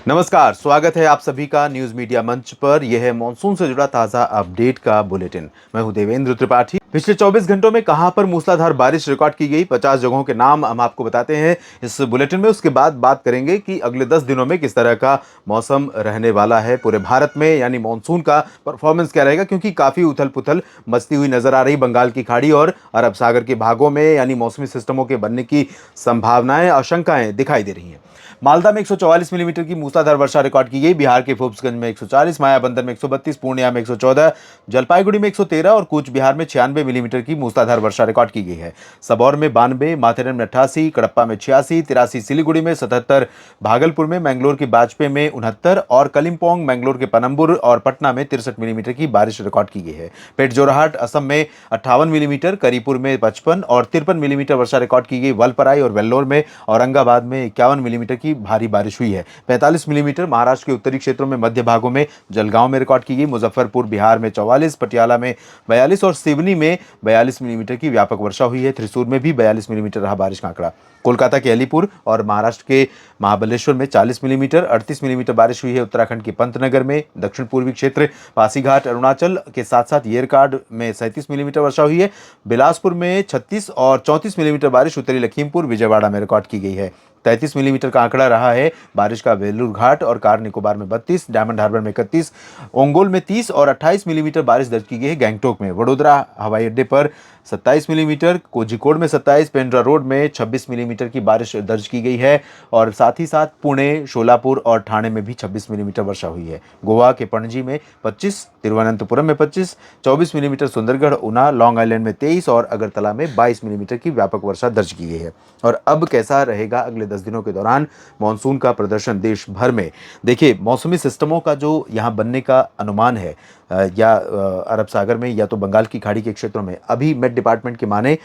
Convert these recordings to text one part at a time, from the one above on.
नमस्कार, स्वागत है आप सभी का न्यूज मीडिया मंच पर। यह है मॉनसून से जुड़ा ताजा अपडेट का बुलेटिन। मैं हूं देवेंद्र त्रिपाठी। पिछले 24 घंटों में कहां पर मूसलाधार बारिश रिकॉर्ड की गई, 50 जगहों के नाम हम आपको बताते हैं इस बुलेटिन में। उसके बाद बात करेंगे कि अगले 10 दिनों में किस तरह का मौसम रहने वाला है पूरे भारत में, यानी मॉनसून का परफॉर्मेंस क्या रहेगा, क्योंकि काफी उथल पुथल मचती हुई नजर आ रही बंगाल की खाड़ी और अरब सागर के भागों में, यानी मौसमी सिस्टमों के बनने की संभावनाएं, आशंकाएं दिखाई दे रही हैं। मालदा में 144 मिलीमीटर की मूसलाधार वर्षा रिकॉर्ड की गई। बिहार के फूफसगंज में 140, मायाबंदर में 132, पूर्णिया में 114, जलपाईगुड़ी में 113 और कूच बिहार में 96 मिलीमीटर की मूसलाधार वर्षा रिकॉर्ड की गई है। सबौर में 92, माथेरन में 88, कडप्पा में 86, 83 सिलीगुड़ी में 77, भागलपुर में, मैंगलोर के बाजपेयी में 69 और कलिम्पोंग, मैंगलोर के पनम्बुर और पटना में 63 मिलीमीटर की बारिश रिकॉर्ड की गई है। पेटजोरहाट असम में 58 मिलीमीटर, करीपुर में 55 और 53 मिलीमीटर वर्षा रिकॉर्ड की गई। वलपराई और वेल्लोर में, औरंगाबाद में 51 मिलीमीटर की भारी बारिश हुई है। 45 मिलीमीटर महाराष्ट्र के उत्तरी क्षेत्रों में, मध्य भागों में, जलगांव में रिकॉर्ड की गई। मुजफ्फरपुर बिहार में 44, पटियाला में 42 और सिवनी में 42 मिलीमीटर की व्यापक वर्षा हुई है। थ्रिसूर में भी 42 मिलीमीटर रहा बारिश का आंकड़ा। कोलकाता के अलीपुर और महाराष्ट्र के महाबलेश्वर में 40 मिलीमीटर, 38 मिलीमीटर बारिश हुई है। उत्तराखंड के पंतनगर में, दक्षिण पूर्वी क्षेत्र पासीघाट अरुणाचल के साथ साथ येरकाड में 37 मिलीमीटर वर्षा हुई है। बिलासपुर में 36 और 34 मिलीमीटर बारिश उत्तरी लखीमपुर विजयवाड़ा में रिकॉर्ड की गई है। 33 मिलीमीटर का आंकड़ा रहा है बारिश का वेलूर घाट और कार निकोबार में 32, डायमंड हार्बर में 31, ओंगोल में 30 और 28 मिलीमीटर बारिश दर्ज की गई है। गैंगटोक में, वडोदरा हवाई अड्डे पर 27 मिलीमीटर, कोझिकोड में 27, पेंड्रा रोड में 26 मिलीमीटर की बारिश दर्ज की गई है और साथ ही साथ पुणे, शोलापुर और ठाणे में भी 26 मिलीमीटर वर्षा हुई है। गोवा के पणजी में 25, तिरुवनंतपुरम में 25, 24 मिलीमीटर सुंदरगढ़, उना, लॉन्ग आइलैंड में 23 और अगरतला में 22 मिलीमीटर की व्यापक वर्षा दर्ज की गई है। और अब कैसा रहेगा अगले 10 दिनों के दौरान मॉनसून का प्रदर्शन देश भर में? देखिए, मौसमी सिस्टमों का जो यहाँ बनने का अनुमान है या अरब सागर में या तो बंगाल की खाड़ी के क्षेत्रों में, अभी मेट डिपार्टमेंट की माने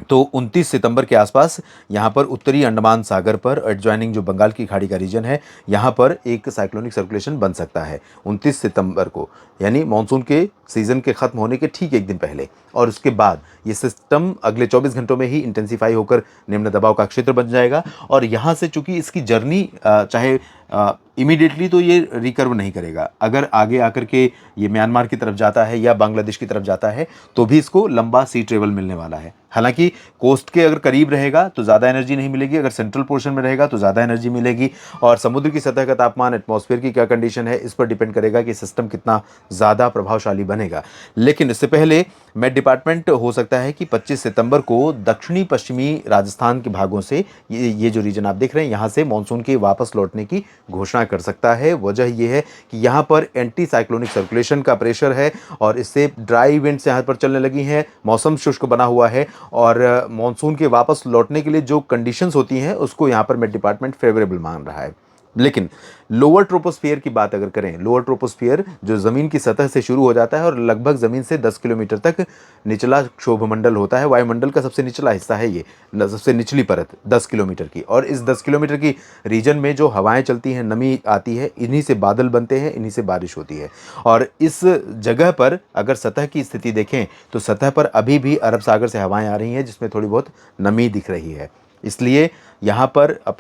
तो 29 सितंबर के आसपास यहाँ पर उत्तरी अंडमान सागर पर एडजॉइनिंग जो बंगाल की खाड़ी का रीजन है, यहाँ पर एक साइक्लोनिक सर्कुलेशन बन सकता है 29 सितंबर को, यानी मानसून के सीजन के खत्म होने के ठीक एक दिन पहले। और उसके बाद ये सिस्टम अगले 24 घंटों में ही इंटेंसिफाई होकर निम्न दबाव का क्षेत्र बन जाएगा और यहाँ से चूंकि इसकी जर्नी चाहे इमीडिएटली तो ये रिकर्व नहीं करेगा, अगर आगे आकर के ये म्यांमार की तरफ जाता है या बांग्लादेश की तरफ जाता है तो भी इसको लंबा सी ट्रेवल मिलने वाला है। हालांकि कोस्ट के अगर करीब रहेगा तो ज़्यादा एनर्जी नहीं मिलेगी, अगर सेंट्रल पोर्शन में रहेगा तो ज़्यादा एनर्जी मिलेगी। और समुद्र की सतह का तापमान, एटमॉस्फेयर की क्या कंडीशन है, इस पर डिपेंड करेगा कि सिस्टम कितना ज़्यादा प्रभावशाली बनेगा। लेकिन इससे पहले मेट डिपार्टमेंट हो सकता है कि 25 सितंबर को दक्षिणी पश्चिमी राजस्थान के भागों से ये जो रीजन आप देख रहे हैं, यहाँ से मानसून के वापस लौटने की घोषणा कर सकता है। वजह यह है कि यहाँ पर एंटी साइक्लोनिक सर्कुलेशन का प्रेशर है और इससे ड्राई विंड्स यहाँ पर चलने लगी हैं, मौसम शुष्क बना हुआ है और मानसून के वापस लौटने के लिए जो कंडीशंस होती हैं उसको यहाँ पर मेट डिपार्टमेंट फेवरेबल मान रहा है। लेकिन लोअर ट्रोपोस्फियर की बात अगर करें, लोअर ट्रोपोस्फियर जो ज़मीन की सतह से शुरू हो जाता है और लगभग ज़मीन से 10 किलोमीटर तक निचला क्षोभमंडल होता है, वायुमंडल का सबसे निचला हिस्सा है ये, सबसे निचली परत 10 किलोमीटर की। और इस 10 किलोमीटर की रीजन में जो हवाएं चलती हैं, नमी आती है, इन्हीं से बादल बनते हैं, इन्हीं से बारिश होती है। और इस जगह पर अगर सतह की स्थिति देखें तो सतह पर अभी भी अरब सागर से हवाएं आ रही हैं जिसमें थोड़ी बहुत नमी दिख रही है। इसलिए यहाँ पर अब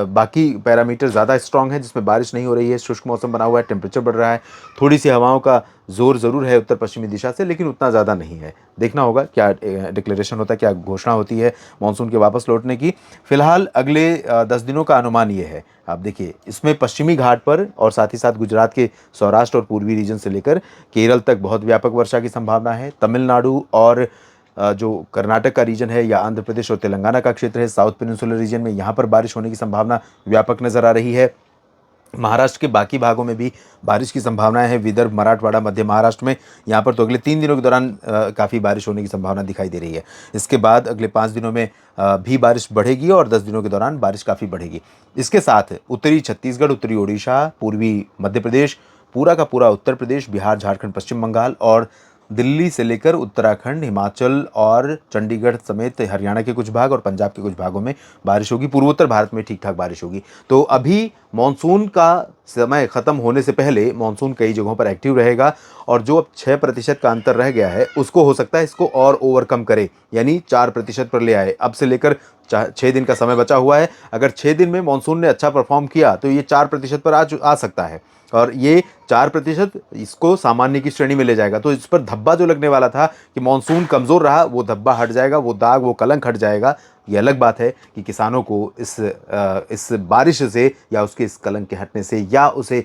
बाकी पैरामीटर ज़्यादा स्ट्रांग है जिसमें बारिश नहीं हो रही है, शुष्क मौसम बना हुआ है, टेम्परेचर बढ़ रहा है, थोड़ी सी हवाओं का जोर ज़रूर है उत्तर पश्चिमी दिशा से, लेकिन उतना ज़्यादा नहीं है। देखना होगा क्या डिक्लेरेशन होता है, क्या घोषणा होती है मानसून के वापस लौटने की। फिलहाल अगले 10 दिनों का अनुमान ये है। आप देखिए, इसमें पश्चिमी घाट पर और साथ ही साथ गुजरात के सौराष्ट्र और पूर्वी रीजन से लेकर केरल तक बहुत व्यापक वर्षा की संभावना है। तमिलनाडु और जो कर्नाटक का रीजन है या आंध्र प्रदेश और तेलंगाना का क्षेत्र है, साउथ पेनिनसुलर रीजन में, यहाँ पर बारिश होने की संभावना व्यापक नज़र आ रही है। महाराष्ट्र के बाकी भागों में भी बारिश की संभावनाएं हैं। विदर्भ, मराठवाड़ा, मध्य महाराष्ट्र में यहाँ पर तो अगले 3 दिनों के दौरान काफ़ी बारिश होने की संभावना दिखाई दे रही है। इसके बाद अगले 5 दिनों में भी बारिश बढ़ेगी और 10 दिनों के दौरान बारिश काफ़ी बढ़ेगी। इसके साथ उत्तरी छत्तीसगढ़, उत्तरी ओडिशा, पूर्वी मध्य प्रदेश, पूरा का पूरा उत्तर प्रदेश, बिहार, झारखंड, पश्चिम बंगाल और दिल्ली से लेकर उत्तराखंड, हिमाचल और चंडीगढ़ समेत हरियाणा के कुछ भाग और पंजाब के कुछ भागों में बारिश होगी। पूर्वोत्तर भारत में ठीक ठाक बारिश होगी। तो अभी मानसून का समय खत्म होने से पहले मानसून कई जगहों पर एक्टिव रहेगा और जो अब 6% का अंतर रह गया है उसको हो सकता है इसको और ओवरकम करे, यानी 4% पर ले आए। अब से लेकर 6 दिन का समय बचा हुआ है। अगर 6 दिन में मानसून ने अच्छा परफॉर्म किया तो ये 4% पर आ सकता है और ये 4% इसको सामान्य की श्रेणी में ले जाएगा। तो इस पर धब्बा जो लगने वाला था कि मानसून कमज़ोर रहा, वो धब्बा हट जाएगा, वो दाग, वो कलंक हट जाएगा। ये अलग बात है कि किसानों को इस बारिश से या उसके इस कलंक के हटने से या उसे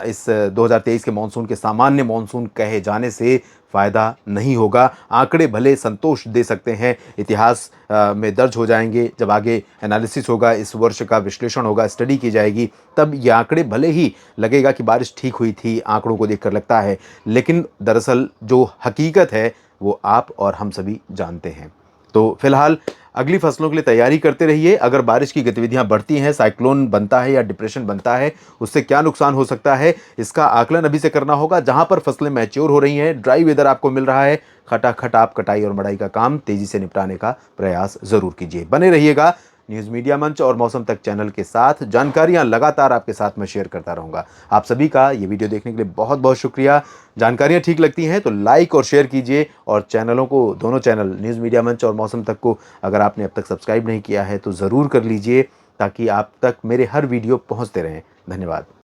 इस 2023 के मानसून के सामान्य मानसून कहे जाने से फ़ायदा नहीं होगा। आंकड़े भले संतोष दे सकते हैं, इतिहास में दर्ज हो जाएंगे। जब आगे एनालिसिस होगा, इस वर्ष का विश्लेषण होगा, स्टडी की जाएगी, तब ये आंकड़े भले ही लगेगा कि बारिश ठीक हुई थी, आंकड़ों को देखकर लगता है, लेकिन दरअसल जो हकीकत है वो आप और हम सभी जानते हैं। तो फिलहाल अगली फसलों के लिए तैयारी करते रहिए। अगर बारिश की गतिविधियां बढ़ती हैं, साइक्लोन बनता है या डिप्रेशन बनता है, उससे क्या नुकसान हो सकता है, इसका आकलन अभी से करना होगा। जहां पर फसलें मैच्योर हो रही हैं, ड्राई वेदर आपको मिल रहा है, खटाखट आप कटाई और मड़ाई का काम तेजी से निपटाने का प्रयास जरूर कीजिए। बने रहिएगा न्यूज़ मीडिया मंच और मौसम तक चैनल के साथ। जानकारियां लगातार आपके साथ मैं शेयर करता रहूंगा। आप सभी का ये वीडियो देखने के लिए बहुत बहुत शुक्रिया। जानकारियां ठीक लगती हैं तो लाइक और शेयर कीजिए और चैनलों को, दोनों चैनल न्यूज़ मीडिया मंच और मौसम तक को अगर आपने अब तक सब्सक्राइब नहीं किया है तो ज़रूर कर लीजिए ताकि आप तक मेरे हर वीडियो पहुंचते रहें। धन्यवाद।